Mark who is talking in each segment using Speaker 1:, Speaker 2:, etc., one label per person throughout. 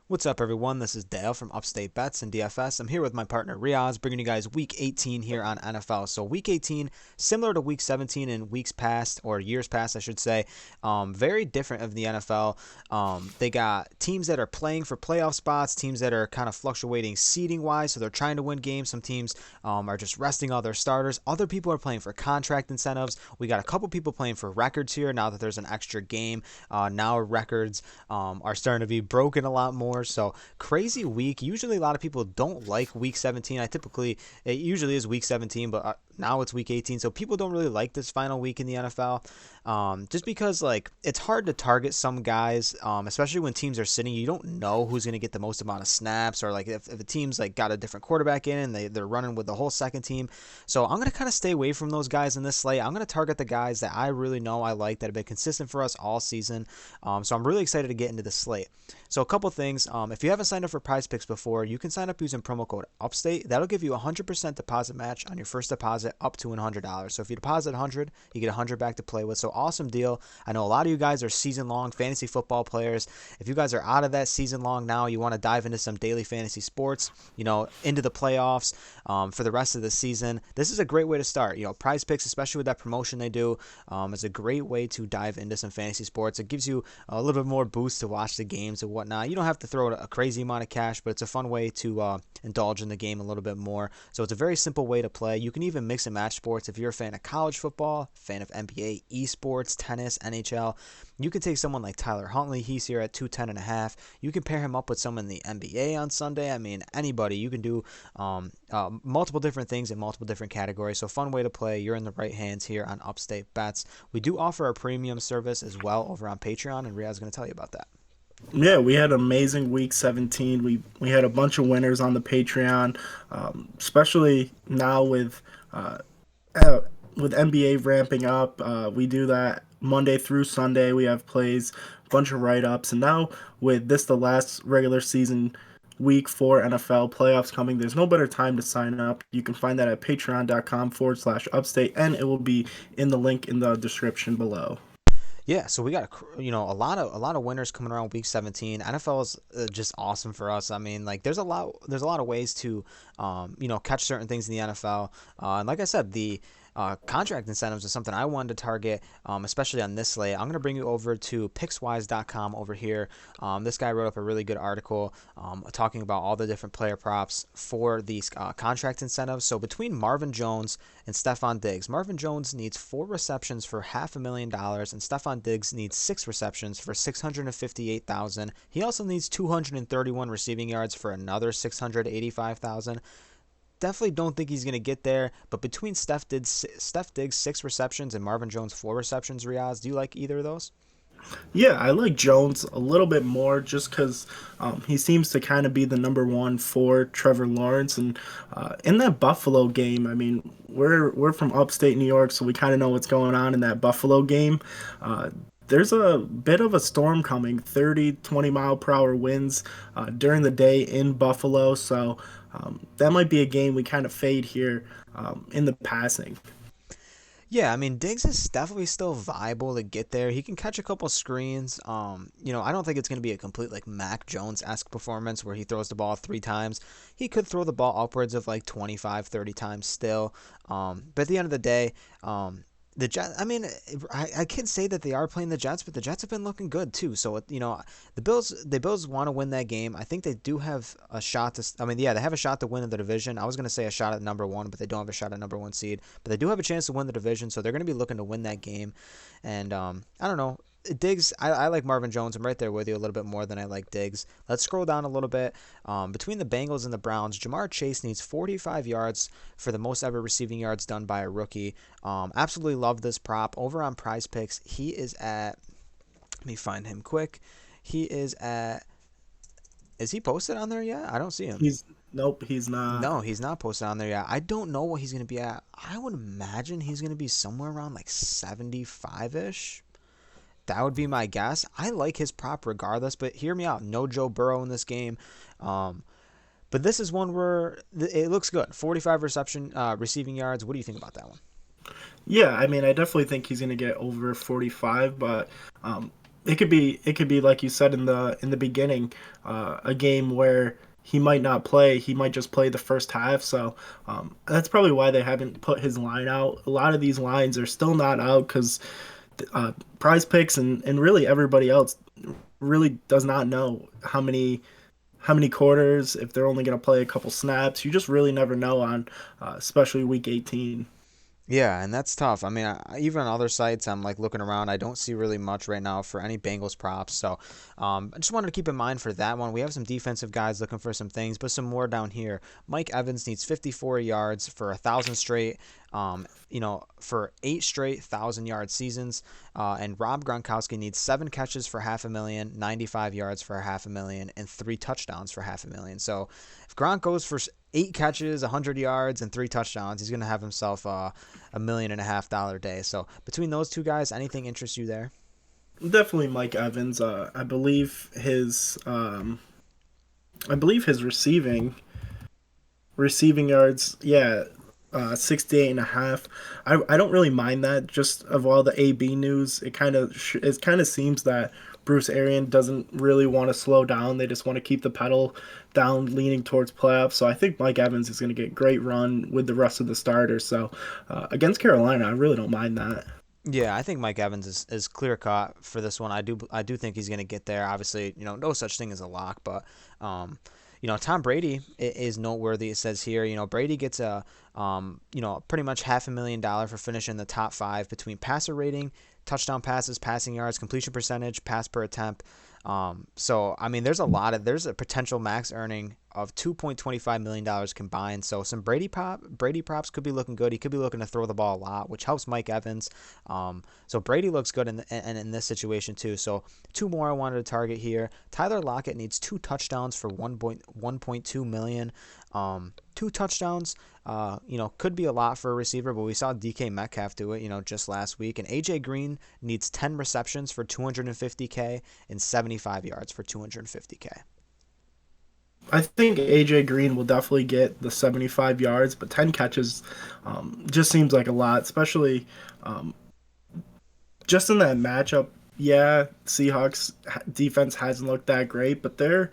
Speaker 1: What's up, everyone? This is Dale from Upstate Bets and DFS. I'm here with my partner Reoz, bringing you guys Week 18 here on NFL. So Week 18, similar to Week 17 in weeks past, or years past, I should say, very different of the NFL. They got teams that are playing for playoff spots, teams that are kind of fluctuating seeding-wise, so they're trying to win games. Some teams are just resting all their starters. Other people are playing for contract incentives. We got a couple people playing for records here now that there's an extra game. Now records are starting to be broken a lot more. So crazy week. Usually a lot of people don't like week 17. It usually is week 17, but now it's week 18. So people don't really like this final week in the NFL. Just because like it's hard to target some guys, especially when teams are sitting. You don't know who's going to get the most amount of snaps, or like if a team's like got a different quarterback in and they're running with the whole second team. So I'm going to kind of stay away from those guys in this slate. I'm going to target the guys that I really know I like, that have been consistent for us all season. So I'm really excited to get into the slate. So a couple things. If you haven't signed up for PrizePicks before, you can sign up using promo code Upstate. That'll give you a 100% deposit match on your first deposit up to $100. So if you deposit 100, you get 100 back to play with. So awesome deal. I know a lot of you guys are season-long fantasy football players. If you guys are out of that season-long now, you want to dive into some daily fantasy sports, into the playoffs for the rest of the season, this is a great way to start. PrizePicks, especially with that promotion they do, is a great way to dive into some fantasy sports. It gives you a little bit more boost to watch the games and whatnot. You don't have to throw a crazy amount of cash, but it's a fun way to indulge in the game a little bit more. So it's a very simple way to play. You can even mix and match sports. If you're a fan of college football, fan of NBA, esports, tennis, NHL, you can take someone like Tyler Huntley. He's here at 210.5. You can pair him up with someone in the NBA on Sunday. I mean, anybody. You can do multiple different things in multiple different categories. So fun way to play. You're in the right hands here on Upstate Bets. We do offer a premium service as well over on Patreon, and Riyad's is going to tell you about that.
Speaker 2: Yeah, we had an amazing week 17. We had a bunch of winners on the Patreon, especially now uh, uh, with NBA ramping up. We do that Monday through Sunday. We have plays, a bunch of write ups, and now with this the last regular season week for NFL playoffs coming, there's no better time to sign up. You can find that at patreon.com/upstate, and it will be in the link in the description below.
Speaker 1: Yeah, so we got a lot of winners coming around week 17. NFL is just awesome for us. I mean, like there's a lot of ways to catch certain things in the NFL. And like I said, the contract incentives is something I wanted to target, especially on this slate. I'm going to bring you over to pickswise.com over here. This guy wrote up a really good article talking about all the different player props for these contract incentives. So between Marvin Jones and Stephon Diggs, Marvin Jones needs 4 receptions for $500,000, and Stephon Diggs needs 6 receptions for $658,000. He also needs 231 receiving yards for another $685,000. Definitely don't think he's going to get there, but between Steph Diggs 6 receptions and Marvin Jones 4 receptions, Riaz, do you like either of those?
Speaker 2: Yeah, I like Jones a little bit more just because he seems to kind of be the number one for Trevor Lawrence. And in that Buffalo game, I mean, we're from upstate New York, so we kind of know what's going on in that Buffalo game. Uh, there's a bit of a storm coming, 30, 20 mile per hour winds during the day in Buffalo. So that might be a game we kind of fade here in the passing.
Speaker 1: Yeah, I mean Diggs is definitely still viable to get there. He can catch a couple screens. I don't think it's going to be a complete like Mac Jones-esque performance where he throws the ball 3 times. He could throw the ball upwards of like 25, 30 times still. But at the end of the day, the Jets. I mean, I can say that they are playing the Jets, but the Jets have been looking good too. So the Bills want to win that game. I think they do have a shot to. I mean, yeah, they have a shot to win the division. I was gonna say a shot at number one, but they don't have a shot at number one seed. But they do have a chance to win the division, so they're gonna be looking to win that game. And I don't know. Diggs, I like Marvin Jones. I'm right there with you a little bit more than I like Diggs. Let's scroll down a little bit. Between the Bengals and the Browns, Jamar Chase needs 45 yards for the most ever receiving yards done by a rookie. Absolutely love this prop. Over on Prize Picks, he is at, let me find him quick. He is at, is he posted on there yet? I don't see him.
Speaker 2: He's Nope, he's not.
Speaker 1: No, he's not posted on there yet. I don't know what he's going to be at. I would imagine he's going to be somewhere around like 75-ish. That would be my guess. I like his prop regardless, but hear me out. No Joe Burrow in this game. But this is one where it looks good. 45 receiving yards. What do you think about that one?
Speaker 2: Yeah, I mean, I definitely think he's going to get over 45, but it could be like you said in the beginning, a game where he might not play. He might just play the first half. So that's probably why they haven't put his line out. A lot of these lines are still not out because Prize Picks and really everybody else really does not know how many quarters, if they're only going to play a couple snaps. You just really never know on especially week 18.
Speaker 1: Yeah, and that's tough. I mean, even on other sites, I'm like looking around. I don't see really much right now for any Bengals props. So I just wanted to keep in mind for that one. We have some defensive guys looking for some things, but some more down here. Mike Evans needs 54 yards for 1,000 straight. For 8 straight 1,000 yard seasons, and Rob Gronkowski needs 7 catches for 500,000, 95 yards for 500,000, and 3 touchdowns for 500,000. So if Gronk goes for 8 catches, 100 yards, and 3 touchdowns, he's gonna have himself $1.5 million day. So between those two guys, anything interests you there?
Speaker 2: Definitely Mike Evans. I believe his receiving yards, yeah, 68 and a half. I don't really mind that. Just of all the AB news, it kind of seems that Bruce Arian doesn't really want to slow down. They just want to keep the pedal down, leaning towards playoffs. So I think Mike Evans is going to get great run with the rest of the starters. So against Carolina, I really don't mind that.
Speaker 1: Yeah, I think Mike Evans is clear cut for this one. I do think he's going to get there. Obviously, no such thing as a lock, but Tom Brady is noteworthy. It says here, Brady gets pretty much $500,000 for finishing the top five between passer rating, touchdown passes, passing yards, completion percentage, pass per attempt. So I mean, there's a potential max earning of $2.25 million combined. So some Brady props could be looking good. He could be looking to throw the ball a lot, which helps Mike Evans. So Brady looks good in this situation too. So two more I wanted to target here. Tyler Lockett needs 2 touchdowns for 1.2 million. 2 touchdowns, could be a lot for a receiver, but we saw DK Metcalf do it, just last week. And AJ Green needs 10 receptions for 250K and 75 yards for 250K.
Speaker 2: I think AJ Green will definitely get the 75 yards, but 10 catches just seems like a lot, especially um, just in that matchup. Yeah, Seahawks defense hasn't looked that great, but their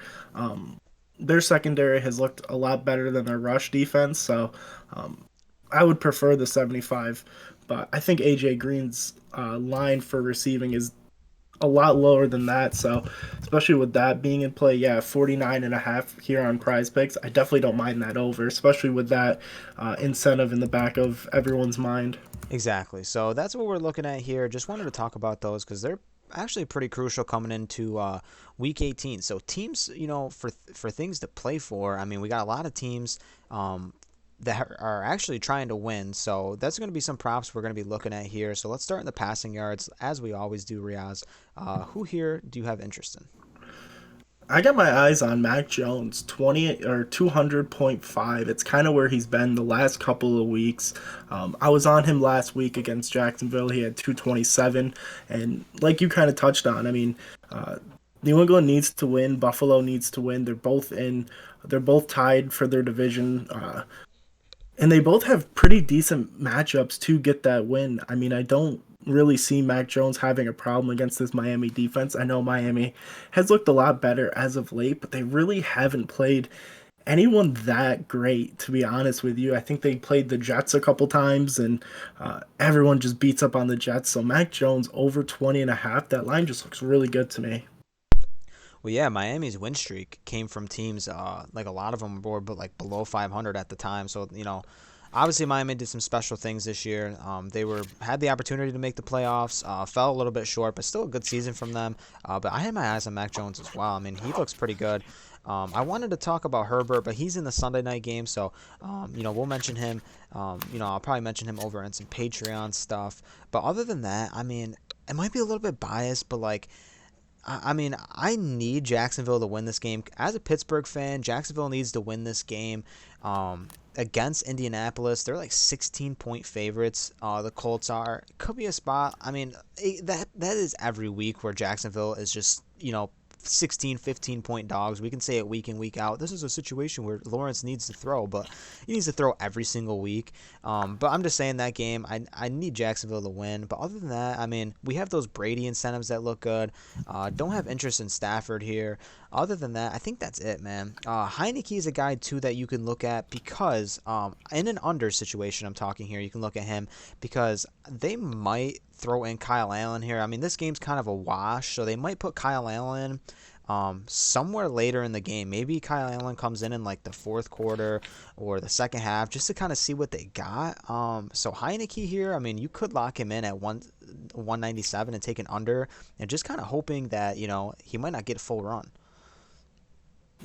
Speaker 2: secondary has looked a lot better than their rush defense. So um, I would prefer the 75, but I think AJ Green's line for receiving is a lot lower than that. So, especially with that being in play, yeah, 49 and a half here on Prize Picks. I definitely don't mind that over, especially with that incentive in the back of everyone's mind.
Speaker 1: Exactly. So that's what we're looking at here. Just wanted to talk about those because they're actually pretty crucial coming into week 18. So teams, for things to play for. I mean, we got a lot of teams that are actually trying to win. So that's going to be some props we're going to be looking at here. So let's start in the passing yards as we always do, Riaz. Who here do you have interest in?
Speaker 2: I got my eyes on Mac Jones, 20 or 200.5. It's kind of where he's been the last couple of weeks. I was on him last week against Jacksonville. He had 227. And like you kind of touched on, I mean, uh, New England needs to win. Buffalo needs to win. They're both tied for their division. And they both have pretty decent matchups to get that win. I mean, I don't really see Mac Jones having a problem against this Miami defense. I know Miami has looked a lot better as of late, but they really haven't played anyone that great, to be honest with you. I think they played the Jets a couple times, and everyone just beats up on the Jets. So Mac Jones over 20 and a half, that line just looks really good to me.
Speaker 1: Well, yeah, Miami's win streak came from teams like a lot of them were but like below 500 at the time. So obviously Miami did some special things this year. They had the opportunity to make the playoffs, fell a little bit short, but still a good season from them. But I had my eyes on Mac Jones as well. I mean, he looks pretty good. I wanted to talk about Herbert, but he's in the Sunday night game, so we'll mention him. I'll probably mention him over in some Patreon stuff. But other than that, I mean, it might be a little bit biased, but like. I mean, I need Jacksonville to win this game. As a Pittsburgh fan, Jacksonville needs to win this game against Indianapolis. They're like 16-point favorites. The Colts are. It could be a spot. I mean, that is every week where Jacksonville is just, 16, 15 point dogs. We can say it week in, week out. This is a situation where Lawrence needs to throw, but he needs to throw every single week. But I'm just saying that game, I need Jacksonville to win. But other than that, I mean, we have those Brady incentives that look good. Don't have interest in Stafford here. Other than that, I think that's it, man. Heineke is a guy, too, that you can look at because in an under situation, I'm talking here, you can look at him because they might throw in Kyle Allen here. I mean, this game's kind of a wash, so they might put Kyle Allen somewhere later in the game. Maybe Kyle Allen comes in like the fourth quarter or the second half just to kind of see what they got. So Heineke here, I mean, you could lock him in at 197 and take an under and just kind of hoping that, he might not get full run.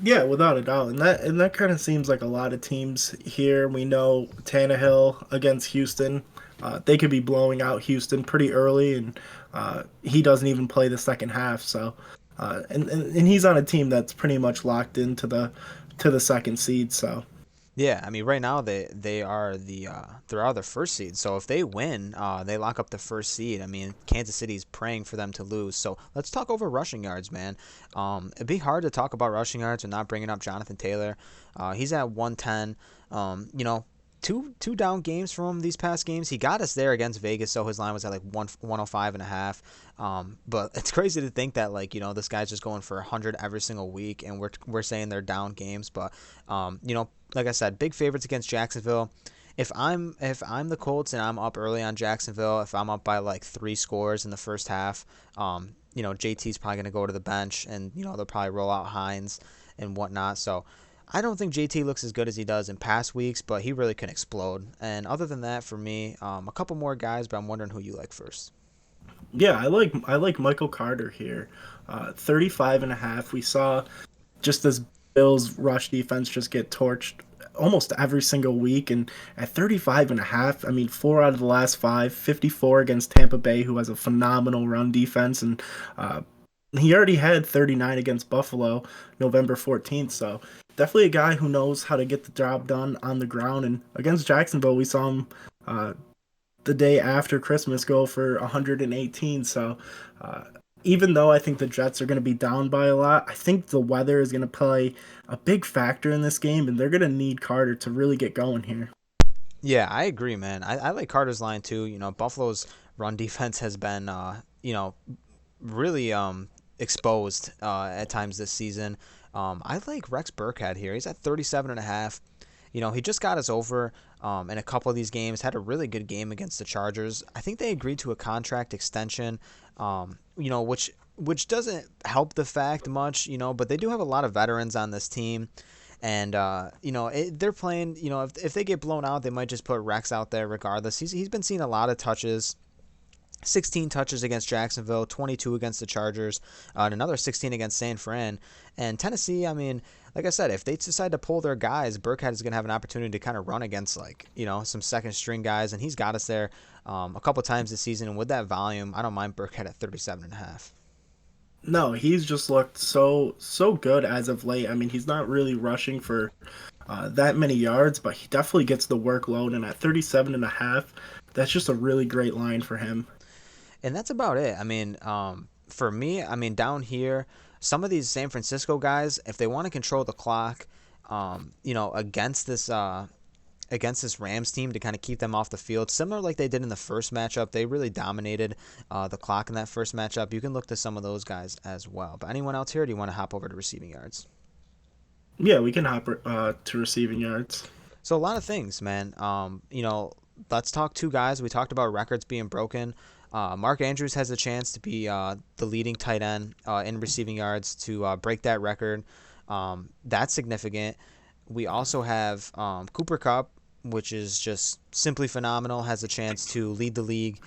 Speaker 2: Yeah, without a doubt, and that kind of seems like a lot of teams here. We know Tannehill against Houston, they could be blowing out Houston pretty early, and he doesn't even play the second half. So, and he's on a team that's pretty much locked into the second seed. So
Speaker 1: Yeah, I mean, right now they are the first seed. So if they win, they lock up the first seed. I mean, Kansas City's praying for them to lose. So let's talk over rushing yards, man. It'd be hard to talk about rushing yards and not bringing up Jonathan Taylor. He's at 110. Two down games from him these past games. He got us there against Vegas, so his line was at like 105 and a half. But it's crazy to think that this guy's just going for 100 every single week, and we're saying they're down games. But like I said, big favorites against Jacksonville. If I'm the Colts and I'm up early on Jacksonville, if I'm up by like 3 scores in the first half, JT's probably gonna go to the bench, and they'll probably roll out Hines and whatnot. So I don't think JT looks as good as he does in past weeks, but he really can explode. And other than that, for me, a couple more guys, but I'm wondering who you like first.
Speaker 2: yeah, I like Michael Carter here, 35 and a half. We saw just this Bills rush defense just get torched almost every single week. And at 35 and a half, I mean, 4 out of the last 5, 54 against Tampa Bay, who has a phenomenal run defense. And he already had 39 against Buffalo November 14th. So definitely a guy who knows how to get the job done on the ground. And against Jacksonville, we saw him uh, the day after Christmas go for 118. So uh, even though I think the Jets are going to be down by a lot, I think the weather is going to play a big factor in this game, and they're going to need Carter to really get going here.
Speaker 1: Yeah, I agree, man. I like Carter's line too. Buffalo's run defense has been, really exposed at times this season. I like Rex Burkhead here. He's at 37 and a half. He just got us over in a couple of these games, had a really good game against the Chargers. I think they agreed to a contract extension, which doesn't help the fact much, but they do have a lot of veterans on this team. And, they're playing, if they get blown out, they might just put Rex out there regardless. He's been seeing a lot of touches. 16 touches against Jacksonville, 22 against the Chargers, and another 16 against San Fran. And Tennessee, I mean, like I said, if they decide to pull their guys, Burkhead is going to have an opportunity to kind of run against, some second string guys, and he's got us there a couple times this season. And with that volume, I don't mind Burkhead at 37 and a half.
Speaker 2: No, he's just looked so good as of late. I mean, he's not really rushing for that many yards, but he definitely gets the workload. And at 37 and a half, that's just a really great line for him.
Speaker 1: And that's about it. I mean, for me, I mean, down here, some of these San Francisco guys, if they want to control the clock, against this Rams team to kind of keep them off the field, similar like they did in the first matchup, they really dominated the clock in that first matchup. You can look to some of those guys as well. But anyone else here? Or do you want to hop over to receiving yards?
Speaker 2: Yeah, we can hop to receiving yards.
Speaker 1: So a lot of things, man. Let's talk two guys. We talked about records being broken. Mark Andrews has a chance to be the leading tight end in receiving yards to break that record. That's significant. We also have Cooper Kupp, which is just simply phenomenal, has a chance to lead the league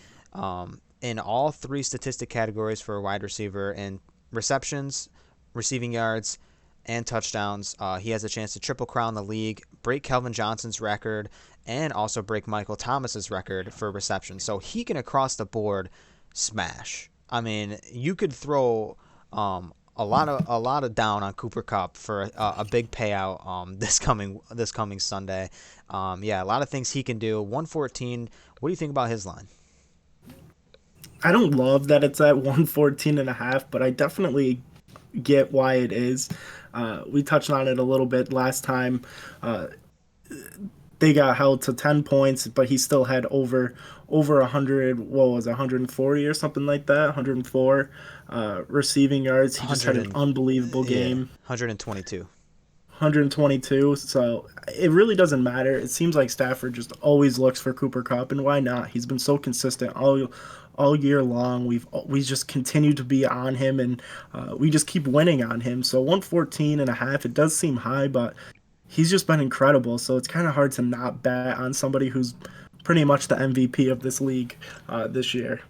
Speaker 1: in all 3 statistic categories for a wide receiver in receptions, receiving yards, and touchdowns. He has a chance to triple crown the league, break Kelvin Johnson's record, and also break Michael Thomas's record for reception. So he can across the board smash. I mean, you could throw a lot of down on Cooper Kupp for a big payout this coming Sunday. Yeah, a lot of things he can do. 114. What do you think about his line?
Speaker 2: I don't love that it's at 114 and a half, but I definitely get why it is. We touched on it a little bit last time. Uh, they got held to 10 points, but he still had over 100, what was it, 140 or something like that, 104 receiving yards. He just
Speaker 1: 100
Speaker 2: had an
Speaker 1: and
Speaker 2: unbelievable
Speaker 1: yeah,
Speaker 2: game.
Speaker 1: 122.
Speaker 2: 122. So it really doesn't matter. It seems like Stafford just always looks for Cooper Cup, and why not? He's been so consistent all year long. We just continue to be on him, and we just keep winning on him. So 114 and a half, it does seem high, but he's just been incredible. So it's kind of hard to not bet on somebody who's pretty much the MVP of this league this year.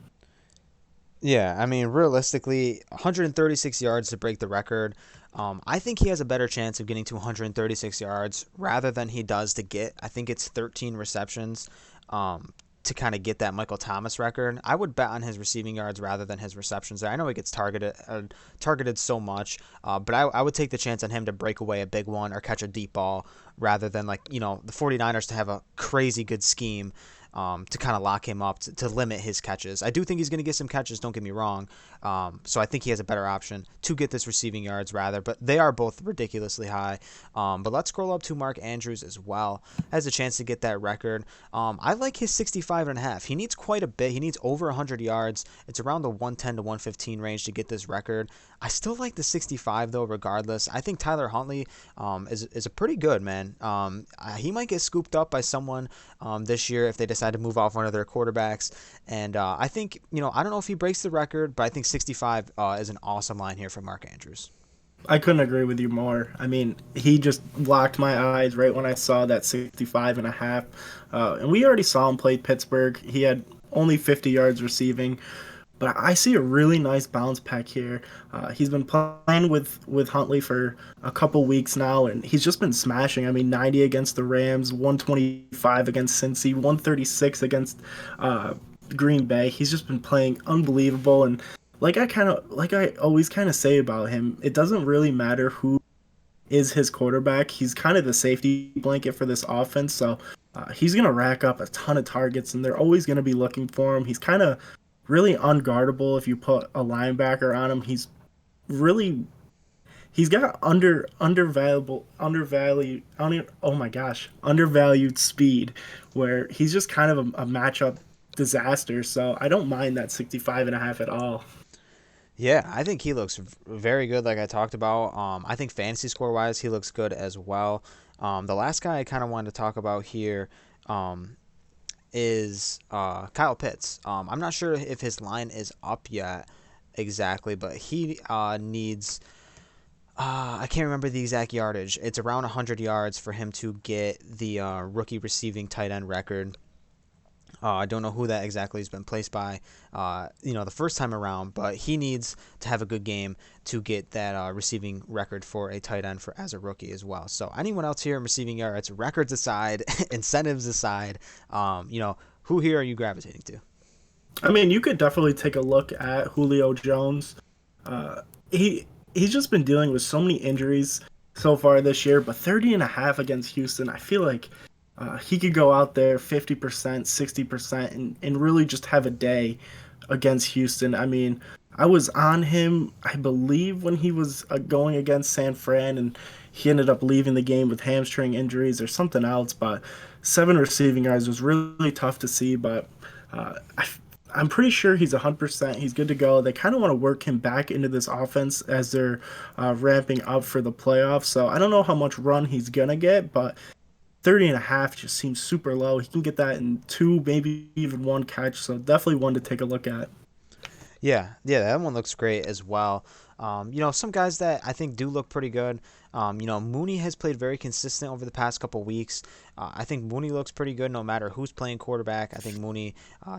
Speaker 1: Yeah, I mean, realistically, 136 yards to break the record. I think he has a better chance of getting to 136 yards rather than he does to get. I think it's 13 receptions to kind of get that Michael Thomas record. I would bet on his receiving yards rather than his receptions there. I know he gets targeted so much, but I would take the chance on him to break away a big one or catch a deep ball rather than, like, the 49ers to have a crazy good scheme to kind of lock him up to limit his catches. I do think he's going to get some catches, don't get me wrong. So I think he has a better option to get this receiving yards rather, but they are both ridiculously high. But let's scroll up to Mark Andrews as well. Has a chance to get that record. I like his 65.5. He needs quite a bit. He needs over 100 yards. It's around the 110 to 115 range to get this record. I still like the 65 though, regardless. I think Tyler Huntley is a pretty good man. He might get scooped up by someone this year if they decide to move off one of their quarterbacks. And I think, I don't know if he breaks the record, but I think 65 is an awesome line here for Mark Andrews.
Speaker 2: I couldn't agree with you more. I mean, he just locked my eyes right when I saw that 65 and a half. And we already saw him play Pittsburgh. He had only 50 yards receiving. But I see a really nice bounce back here. He's been playing with Huntley for a couple weeks now, and he's just been smashing. I mean, 90 against the Rams, 125 against Cincy, 136 against Green Bay. He's just been playing unbelievable. And like I always kind of say about him, it doesn't really matter who is his quarterback. He's kind of the safety blanket for this offense. So he's gonna rack up a ton of targets, and they're always gonna be looking for him. He's kind of really unguardable if you put a linebacker on him. He's got undervalued speed, where he's just kind of a matchup disaster. So I don't mind that 65 and a half at all.
Speaker 1: Yeah, I think he looks very good, like I talked about. I think fantasy score wise, he looks good as well. The last guy I kind of wanted to talk about here is Kyle Pitts. I'm not sure if his line is up yet exactly, but he needs. I can't remember the exact yardage. It's around 100 yards for him to get the rookie receiving tight end record. I don't know who that exactly has been placed by, the first time around, but he needs to have a good game to get that receiving record for a tight end as a rookie as well. So anyone else here in receiving yards, records aside, incentives aside, who here are you gravitating to?
Speaker 2: I mean, you could definitely take a look at Julio Jones. Uh, he's just been dealing with so many injuries so far this year, but 30 and a half against Houston, I feel like he could go out there 50%, 60%, and really just have a day against Houston. I mean, I was on him, I believe, when he was going against San Fran, and he ended up leaving the game with hamstring injuries or something else. But 7 receiving yards was really tough to see, but I'm pretty sure he's 100%. He's good to go. They kind of want to work him back into this offense as they're ramping up for the playoffs. So I don't know how much run he's going to get, but 30 and a half just seems super low. He can get that in two, maybe even one catch. So definitely one to take a look at.
Speaker 1: Yeah, that one looks great as well. Some guys that I think do look pretty good. Mooney has played very consistent over the past couple weeks. I think Mooney looks pretty good no matter who's playing quarterback. I think Mooney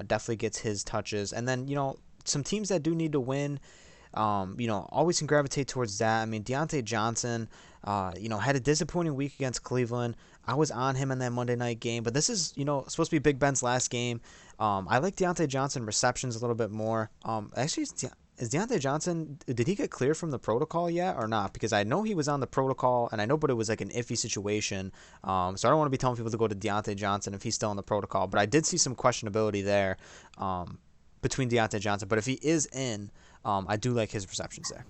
Speaker 1: definitely gets his touches. And then, some teams that do need to win, always can gravitate towards that. I mean, Deontay Johnson, had a disappointing week against Cleveland. I was on him in that Monday night game, but this is, supposed to be Big Ben's last game. I like Deontay Johnson receptions a little bit more. Actually, is Deontay Johnson, did he get cleared from the protocol yet or not? Because I know he was on the protocol, and I know, but it was like an iffy situation. So I don't want to be telling people to go to Deontay Johnson if he's still in the protocol. But I did see some questionability there between Deontay Johnson. But if he is in, I do like his receptions there.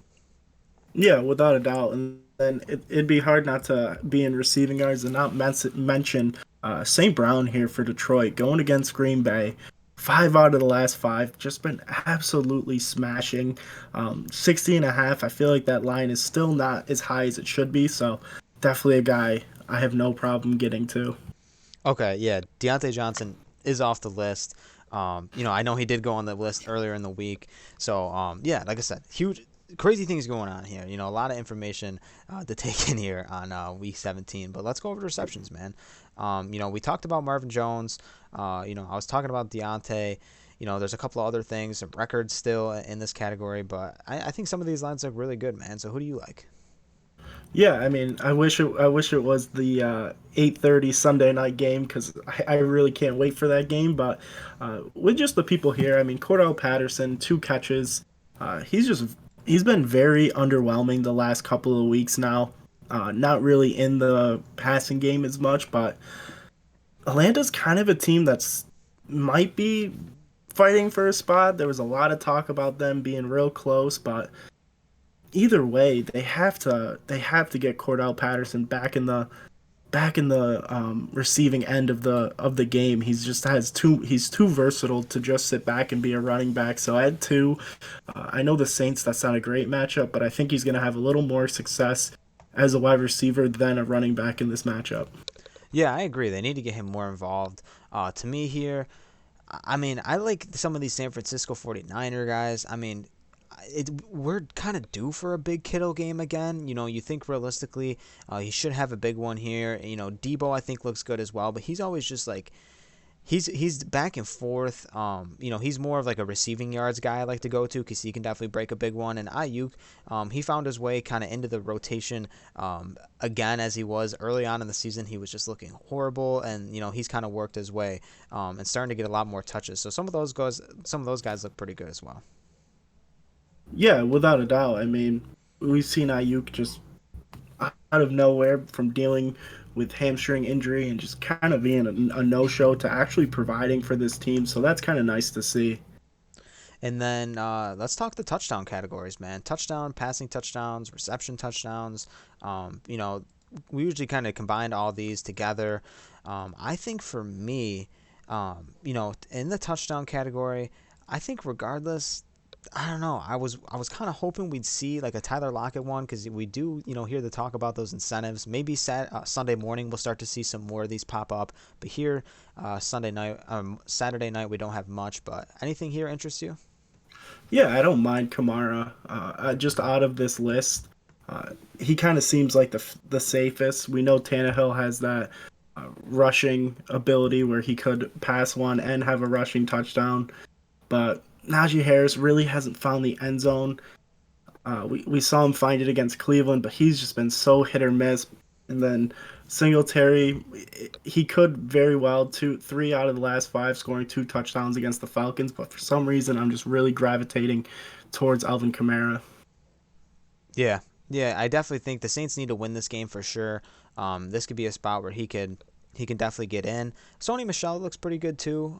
Speaker 2: Yeah, without a doubt. And then it'd be hard not to be in receiving yards and not mention St. Brown here for Detroit going against Green Bay. 5 out of the last five, just been absolutely smashing. 60 and a half, I feel like that line is still not as high as it should be. So definitely a guy I have no problem getting to.
Speaker 1: Okay, yeah, Deontay Johnson is off the list. I know he did go on the list earlier in the week. So, yeah, like I said, huge, crazy things going on here. A lot of information to take in here on week 17. But let's go over the receptions, man. We talked about Marvin Jones. I was talking about Deontay. There's a couple of other things, some records still in this category, but I think some of these lines look really good, man. So, who do you like?
Speaker 2: Yeah, I mean, I wish it was the 8:30 Sunday night game because I really can't wait for that game. But with just the people here, I mean, Cordell Patterson, 2 catches. He's been very underwhelming the last couple of weeks now. Not really in the passing game as much, but Atlanta's kind of a team that's might be fighting for a spot. There was a lot of talk about them being real close, but either way, they have to get Cordell Patterson back in the receiving end of the game. He's too versatile to just sit back and be a running back. So I had two. I know the Saints. That's not a great matchup, but I think he's going to have a little more success as a wide receiver than a running back in this matchup.
Speaker 1: Yeah, I agree. They need to get him more involved. To me here, I mean, I like some of these San Francisco 49er guys. I mean, we're kind of due for a big Kittle game again. You think realistically, he should have a big one here. Debo I think looks good as well, but he's always just like he's back and forth. He's more of like a receiving yards guy I like to go to because he can definitely break a big one. And Ayuk, he found his way kind of into the rotation again as he was early on in the season. He was just looking horrible, and he's kind of worked his way and starting to get a lot more touches. So some of those guys look pretty good as well.
Speaker 2: Yeah, without a doubt. I mean, we've seen Ayuk just out of nowhere from dealing with hamstring injury and just kind of being a no-show to actually providing for this team. So that's kind of nice to see.
Speaker 1: And then let's talk the touchdown categories, man. Touchdown, passing touchdowns, reception touchdowns. We usually kind of combine all these together. I think for me, in the touchdown category, I think regardless, I don't know. I was kind of hoping we'd see like a Tyler Lockett one because we do hear the talk about those incentives. Maybe Sunday morning we'll start to see some more of these pop up. But here, Saturday night we don't have much. But anything here interests you?
Speaker 2: Yeah, I don't mind Kamara. Just out of this list, he kind of seems like the safest. We know Tannehill has that rushing ability where he could pass one and have a rushing touchdown, but Najee Harris really hasn't found the end zone. We saw him find it against Cleveland, but he's just been so hit or miss. And then Singletary, he could very well 3 out of the last five scoring 2 touchdowns against the Falcons, but for some reason I'm just really gravitating towards Alvin Kamara.
Speaker 1: Yeah, yeah. I definitely think the Saints need to win this game for sure. This could be a spot where he can definitely get in. Sony Michelle looks pretty good too.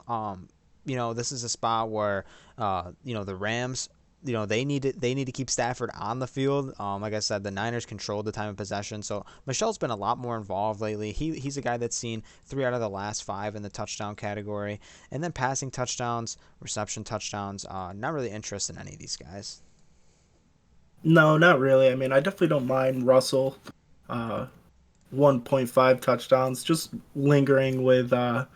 Speaker 1: This is a spot where the Rams, they need to keep Stafford on the field. Like I said, the Niners controlled the time of possession, so Michelle's been a lot more involved lately. He's a guy that's seen 3 out of the last 5 in the touchdown category, and then passing touchdowns, reception touchdowns. Not really interested in any of these guys.
Speaker 2: No, not really. I mean, I definitely don't mind Russell. Uh, 1.5 touchdowns, just lingering with that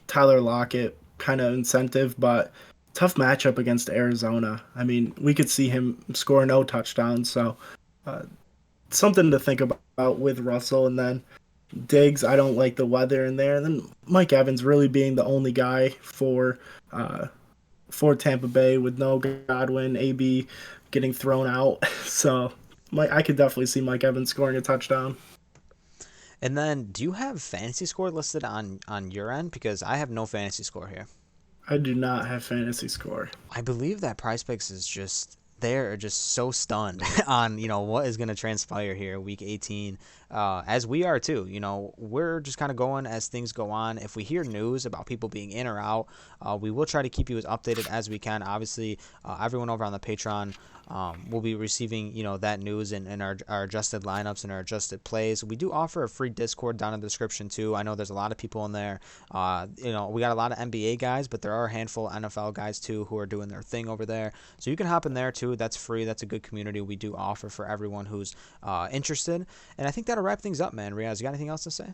Speaker 2: Tyler Lockett kind of incentive, but tough matchup against Arizona. I mean, we could see him score no touchdowns, so uh, something to think about with Russell. And then Diggs, I don't like the weather in there. And then Mike Evans really being the only guy uh, for Tampa Bay with no Godwin, AB getting thrown out. So I could definitely see Mike Evans scoring a touchdown.
Speaker 1: And then, do you have fantasy score listed on your end? Because I have no fantasy score here.
Speaker 2: I do not have fantasy score.
Speaker 1: I believe that PrizePicks is just they're just so stunned on what is going to transpire here week 18. as we are too. We're just kind of going as things go on. If we hear news about people being in or out, we will try to keep you as updated as we can. Obviously, everyone over on the Patreon will be receiving, that news and our adjusted lineups and our adjusted plays. We do offer a free Discord down in the description too. I know there's a lot of people in there. We got a lot of NBA guys, but there are a handful of NFL guys too who are doing their thing over there. So you can hop in there too. That's free. That's a good community we do offer for everyone who's interested. And I think that'll wrap things up, man. Reoz, you got anything else to say?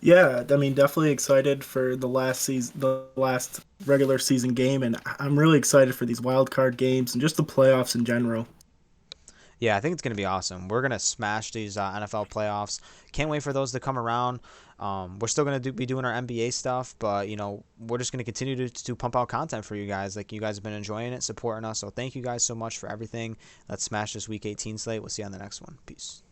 Speaker 2: Yeah, I mean, definitely excited for the last season, the last regular season game, and I'm really excited for these wild card games and just the playoffs in general.
Speaker 1: Yeah, I think it's going to be awesome. We're going to smash these NFL playoffs. Can't wait for those to come around. We're still going to be doing our NBA stuff, but, we're just going to continue to pump out content for you guys. Like, you guys have been enjoying it, supporting us. So thank you guys so much for everything. Let's smash this Week 18 slate. We'll see you on the next one. Peace.